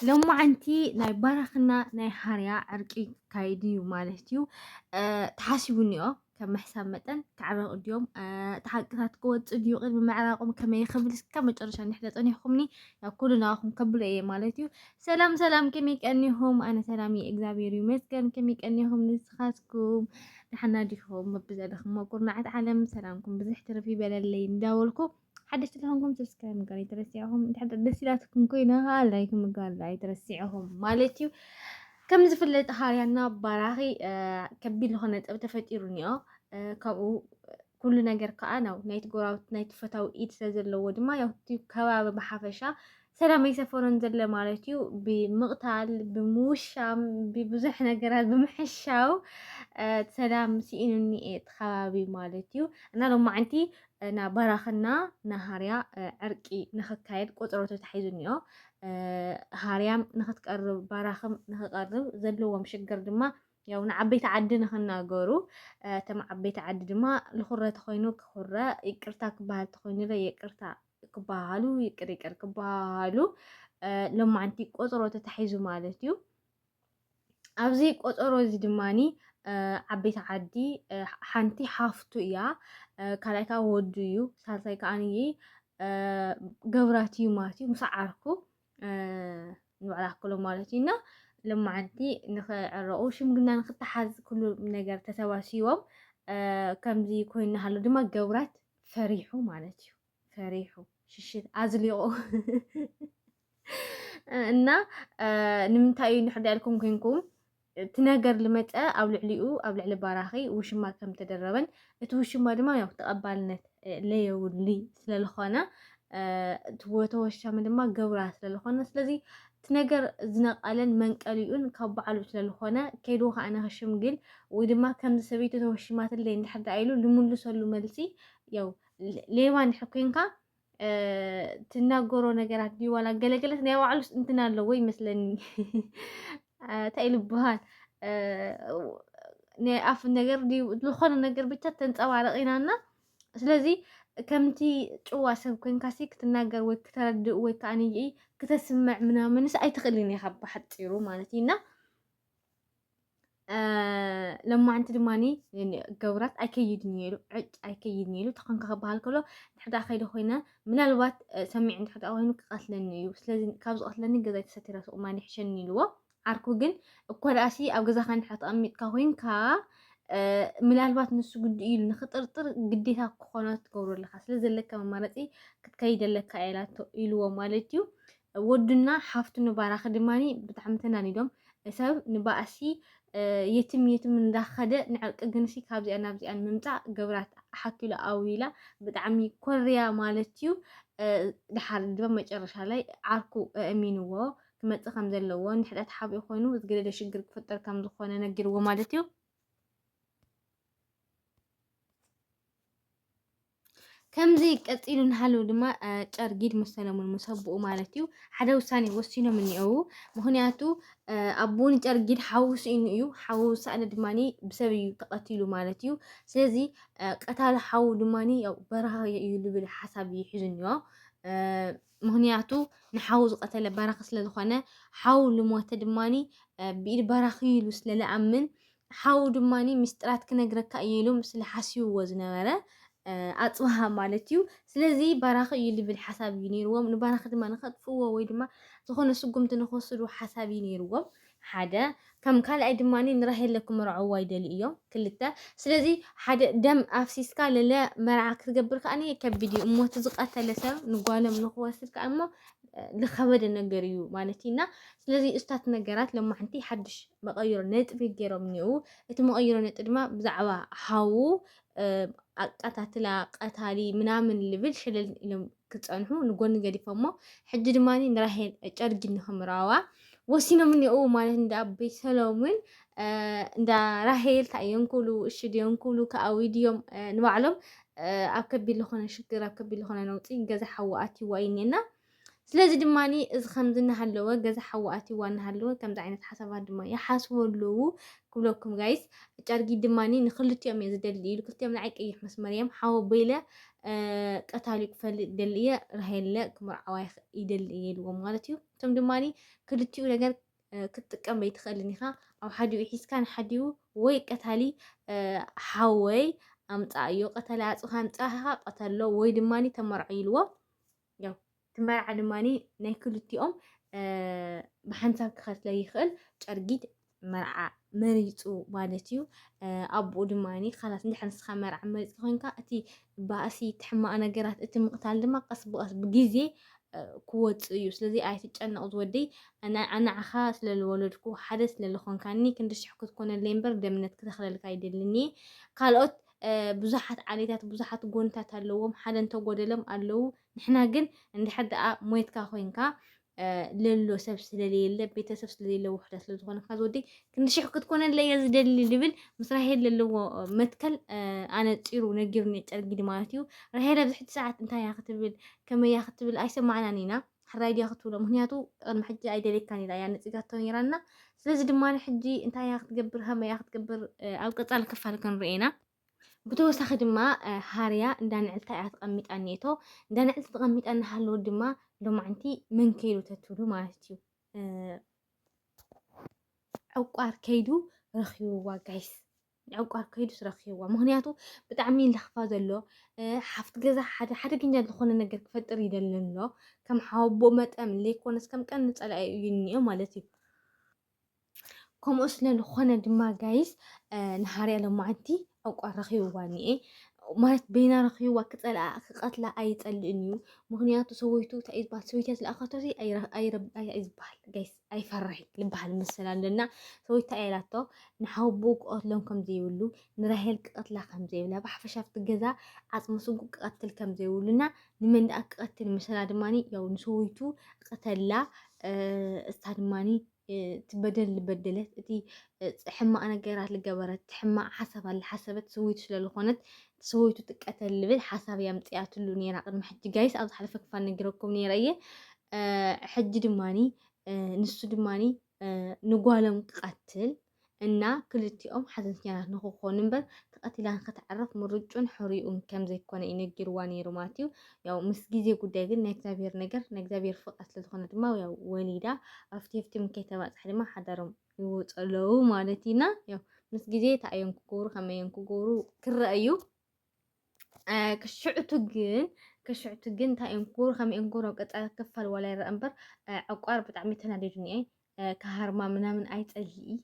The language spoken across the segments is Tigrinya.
لما عنتي ناي بارخنا ناي هاريا عرقي كايديو مالتيو تحاسبوني كم حساب متن كعرق اليوم تحققات قوة استوديو غير بمعراقهم كما يخبرس كم ترشان نحدث أني خمني يا كلنا أخم قبل أي مالتيو سلام كميك أنيهم أنا سلامي إكزابير يمسكن كميك أنيهم نسخاسكم نحنا ديهم مبزادخم ما كنا عالم سلامكم بزحتر في بلالين داولكم حدش لهم سبسكرايب قال يترسعهم حتى دسيلاتكم كوينة لايكم قال لا يترسعهم مالتيو كم زفلت هاريانا باراغي كبير هنا تفتيروني كابو كل نجار كأنا نايت جراوت نايت فتاو إيد سازل لود ما يهتي كواب بحفشة سلام يسافرون زل مالتيو بمقتل بموشام ببزح نجارات بمحشاو سلام سينوني إيد خوابي مالتيو أنا لو ما عندي أنا براخنا نهاريا عرقي نخكايد قطرة تحيزنيو هاريام نختقرب براخم نختقرب زلوا مشجر دما ያው ንዓበይቲ ዓዲ ንኽናገሩ ተም ዓበይቲ ዓዲ ድማ ልኹረ ተኾይኑ ክኹረ ይቅርታ ክበሃል ተኾይኑ ይቅርታ ክበሃሉ ይቅር ክበሃሉ ሎማዓንቲ ቆፅሮ ተታሒዙ ማለት እዩ ኣብዚ ቆፅሮ እዚ ድማኒ ዓበይቲ ዓዲ ሓንቲ ሓፍቱ እያ ካልኣይካ ወዱ እዩ ሳልሳይ ከዓንይ ገብራት እዩ ማለት እዩ ምስ ዓርኩ ንባዕላ ክሎ ማለት እዩና لما عندي نخرقوا شو قلنا نختحز كل نجار تسواسيوم كم زي كوين هالو دما جورات فريحو مالتيو فريحو ششت أزليو إننا نمتاي نحدي لكم كينكم تناجر لمتى أو لعليو أو لعلي باراخي وش ما كم تدربن توش ما دما يوم تقبلنا لي ولي سلالخانة توش ما دما جورات سلالخانة سلزي تنجر زنقالن منقليون كبعلو سلالخانة كيدوها أنا هشمجل ودما كم سبيت توشمات اللي نحد عيلو لمولسلو ملسي يو ليوان حقينكا تناجرو نجارات دي ولا جلجلت نيا وعلوس انتنا لوي مثلني تقلب بهال نيا أف النجار دي الخانة النجار بتشتت أو على غيرنا ስለዚህ ከምቲ ጭዋ ሰብ ኮይንካ ሲ ክትናገር ወይ ክትረድእ ወይ ከዓኒ ክትስምዕ ምናምንስ ኣይትኽእልን ኢኻ ብሓፂሩ ማለት እዩና لما دماني يعني جورات أكيد نيلو عج أكيد نيلو تخنك خبها كله نحد أخيد خوينا من الوقت سمع نحد أوهنو قتلني بس لازم كابز قتلني جزايت ستيرة وما نحشن نيلو عاركو جن كل أشي أو جزا خان حط أمي كهوين كا من الوقت نسو قد إيل نخطر قديها قناة كورو الخاص لازم لك مرتي كتكيد لك عيلات إيلو ومالتيو ودنا حفتو نبارا خدماني بتعمتنا نيدوم سبب نبأسي يتم ندخده نعلق جنسي كابزي أنا بزي أنا ممتع جبرات حكي له أويلا بدعمي كوريا مالتيو لحال دبا ما يجرش علي عاركو أمينو كما تخم زلوا نحد أتحاب يخونو وتقول لي شجر كفتر كم زخونة نجر ومالتيو كم زي قتيلو نحلو دما ጨርጊድ መሰለሙን መሰብኡ ማለትዩ ሓደ ውሳኔ ወሲኖ ምንየው ምክንያቱ አቡን ጨርጊድ ሓውስ እዩ ሓውስ አነ ድማኒ ብሰብዩ ተቀቲሉ ማለትዩ ስለዚ ቀታል ሓው ድማኒ ያው በረሃ እዩ ልብል ሓሳብ ይሕዝንዮ ምክንያቱ ንሓው ዝቀተለ በረኻ ስለ ዝኾነ ሓው ልሞተ ድማኒ ብኢድ በረኺ ኢሉ ስለ ለኣምን ሓው ድማኒ ምስጥራት ክነግረካ ኢሉ ስለ ሓሲብዎ ዝነበረ أطوها مالتيو سلزي باراخ يلي بالحساب ينيروم نباراخ دما نخطفوه وي دما تخون سقم تنخسرو حساب ينيروم حدا كم كان اي دماني نرهل لكم رعوا يدليو كلتا سلزي حدا دم افسيسكا لا مرعاك تقبرك اني كبدي امو تزقات لسا نقالم نخواسك امو لخبد النجريو مالتينا سلزي استات نجرات لما حنتي حدش مغير نت في جيرو منيو اتمغير نت دما بزعوا حاو قتاتلا قتالي منامن ليفل شلل إلهم كتصنحو نقول نقدي فما حد دماني نراهن أرجع نخمراوا وسينا مني أو ما عند أبي سلامون دا راهيل تايون كلو الشديون كلو كأويديوم نوعلم أكبر لخنا شكر أكبر لخنا نوتي جزء حواتي ويننا سلازي دماني إذ خمزنا هاللوه جزء حواتي وان هاللوه كم زعينة حسابات دماني حاسبوا اللوه كلكم جايز ترجي دماني نخلط يوم يزدلي لكل يوم نعيك أي حمس مريم حاو بيلا ቀታሊ ክፈልጥ ደልየ ራሄለ ክምርዓዋ ይደሊ ኢልዎም ማለት እዩ እቶም ድማኒ ክልቲኡ ነገር ክትጥቀም በይትኽእልን ኢኻ ኣብ ሓዲኡ ሒዝካ ንሓዲኡ ወይ ቀታሊ ሓወይ ኣምፃ እዮ ቀታሊ ኣፅኻ ኣምፃኻ ቀተሎ ወይ ድማኒ ተመርዖ ኢልዎ ያው ትመርዓ ድማኒ ናይ ክልቲኦም ብሓንሳብ ክኸትለ ይኽእል ጨርጊት መርዓ መሪፁ ማለት እዩ ኣቦኡ ድማኒ ካላት እንድሕር ንስኻ መርዓ መሪፅ ኮይንካ እቲ ባእሲ ትሕማቕ ነገራት እቲ ምቕታል ድማ ቀስ ብቀስ ብግዜ ክወፅእ እዩ ስለዚ ኣይትጨነቕ ዝወደይ ኣናዓኻ ስለዝወለድኩ ሓደ ስለዝኾንካኒ ክንዲሽሕ ክትኮነለይ እምበር ደምነት ክተኽለልካ ይደልኒ ካልኦት ብዙሓት ዓሌታት ብዙሓት ጎንታት ኣለዎም ሓደ እንተጎደሎም ኣለው ንሕና ግን እንድሕር ደኣ ሞየትካ ኮይንካ ለሎ ሰብ ስለሌለ ቤተሰብ ስለሌለ ውሕዳት ስለዝኾነካ ዝወደይ ክንዲሽሕ ክትኮነለየ ዝደሊ ልብል ምስ ራሄል ዘለዎ መትከል ኣነ ፂሩ ነጊሩኒ ጨርጊድ ማለት እዩ ራሄል ኣብዚ ሕጂ ሰዓት እንታይ እያ ክትብል ከመይ እያ ክትብል ኣይሰማዕናን ኢና ሕራይ ድያ ክትብሎ ምክንያቱ ቅድሚ ሕጂ ኣይደለይካን ኢላ እያ ነፂጋቶ ነይራና ስለዚ ድማ ሕጂ እንታይ እያ ክትገብር ከመይ እያ ክትገብር ኣብ ቀፃሊ ክፋል ክንሪአና ብተወሳኺ ድማ ሃርያ እንዳንዕልታ እያ ተቐሚጣ እኒኤቶ እንዳንዕልቲ ተቐሚጣ እናሃለወ ድማ ሎማዓንቲ መን ከይዱ ተትብሉ ማለት እዩ ዕቋር ከይዱ ረኺብዋ ጋይስ ዕቋር ከይዱ ረኺብዋ ምክንያቱ ብጣዕሚ ለኽፋ ዘሎ ሓፍቲ ገዛ ሓደገኛ ዝኾነ ነገር ክፈጥር ይደሊ ኣሎ ከም ሓወቦ መጠን ዘይኮነስ ከም ቀን ፀላኢ እዩ እኒኦ ማለት እዩ ከምኡ ስለዝኾነ ድማ ጋይስ ንሃርያ ሎማዓንቲ ዕቋር ረኺብዋ እኒኤ ማለት በይና ረኺብዋ ክፀልኣ ክቐትላ ኣይፀልእን እዩ ምክንያቱ ሰወይቱ እንታይ ዝበሃል ሰበይትያ ዝለኣኻቶ ዝበሃል ጋይስ ኣይፈርሕን ዝበሃል ምስል ኣለና ሰወይታ ኢላቶ ንሓወቦ ክቐትሎም ከምዘይብሉ ንራሄል ክቐትላ ከምዘይብላ ብሓፈሻ ኣብቲ ገዛ ዓፅሚ ስጉ ክቐትል ከምዘይብሉና ንመን ደኣ ክቐትል መሰላ ድማኒ ያው ንሰወይቱ ቀተላ እስታ ድማኒ ትበደል ዝበደለት እቲ ሕማቕ ነገራት ዝገበረት ሕማቕ ሓሳብ ሓሰበት ሰወይቱ ስለዝኾነት ሰወይቱ ትቀተል ልብል ሓሳብ እያ ምፅያትሉ ነይራ ቅድሚ ሕጂ ጋይስ ኣብ ዝሓለፈ ክፋል ነጊረኩም ነይረ እየ ሕጂ ድማኒ ንሱ ድማኒ ንጓሎም ክቐትል እና ክልቲኦም ሓዘንተኛታት ንክኾኑ እምበር ተቐቲላ ንክትዓረፍ ምርጩን ሕሪኡን ከም ዘይኮነ እዩ ነጊርዋ ነይሩ ማለት እዩ ያው ምስ ግዜ ጉዳይ ግን ናይ እግዚኣብሔር ነገር ናይ እግዚኣብሔር ፍቃድ ስለዝኾነ ድማ ያው ወሊዳ ኣብቲ ከይተባፅሐ ድማ ሓዳሮም ይወፀለው ማለት ኢና ያው ምስ ግዜ እንታይ እዮም ክገብሩ ከመይ እዮም ክገብሩ ክረአዩ ክሽዕቱ ግን እንታይ እዮም ክገብሩ ከመይ እዮም ክገብሩ ኣብ ቀፃሊ ክፋል ዋላ ይረአ እምበር ዕቋር ብጣዕሚ ተናዲዱ እኒአ ካሃርማ ምናምን ኣይፀልኢ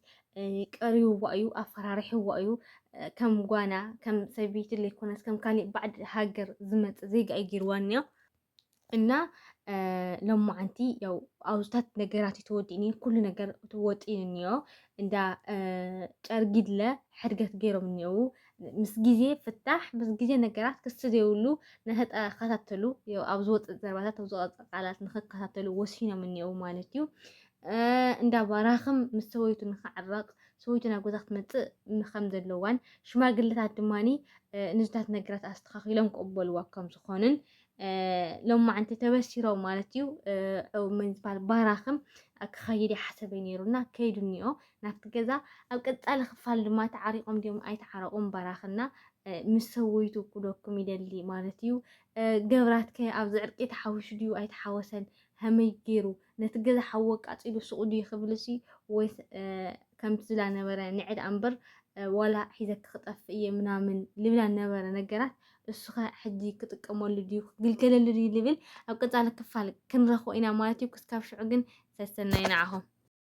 ቀሪብዋ እዩ ኣፈራሪሕዋ እዩ ከም ጓና ከም ሰበይቲ ዘይኮነስ ከም ካሊእ ባዕድ ሃገር ዝመፅእ ዜጋ እዩ ገይርዋ እኒኦ እና ሎማዓንቲ ያው ኣብዝታት ነገራት ተወዲእኒ ኩሉ ነገር ተወጢን እኒኦ እንዳ ጨርጊድለ ሕድገት ገይሮም እኒአው ምስ ግዜ ፍታሕ ምስ ግዜ ነገራት ክስ ዘይብሉ ንተከታተሉ ኣብ ዝወፅእ ዘረባታት ኣብ ዝወፅእ ቃላት ንክከታተሉ ወሲኖም እኒአው ማለት እዩ እንዳ ባራኽም ምስ ሰወይቱ ንክዓረቕ ሰወይቱ ናብ ገዛ ክትመፅእ ከም ዘለዋን ሽማግለታት ድማኒ ንዝታት ነገራት ኣስተኻኺሎም ክቕበልዋ ከም ዝኾኑን ሎማዓንቲ ተበሲሮም ማለት እዩ ምን ዝበሃል ባራኽም ክኸይድ ይሓሰበ ነይሩና ከይዱ እኒኦ ናብቲ ገዛ ኣብ ቀፃሊ ክፋል ድማ ተዓሪቖም ድዮም ኣይተዓረቑም ባራኽና ምስ ሰወይቱ ክደኩም ይደሊ ማለት እዩ ገብራት ከ ኣብዚ ዕርቂ ተሓዊሹ ድዩ ኣይተሓወሰን ከመይ ገይሩ ነቲ ገዛ ሓዊ ኣቃፂሉ ሱቕ ድዩ ክብልሲ ወይስ ከምቲ ዝላ ነበረ ንዕድ እምበር ዋላ ሒዘክ ክጠፍእ እየ ምናምን ልብላ ነበረ ነገራት እሱ ኸ ሕጂ ክጥቀመሉ ድዩ ክግልገለሉ ድዩ ልብል ኣብ ቀፃሊ ክፋል ክንረኽቦ ኢና ማለት እዩ ክስካብ ሽዑ ግን ሰሰናይ ንዓኹም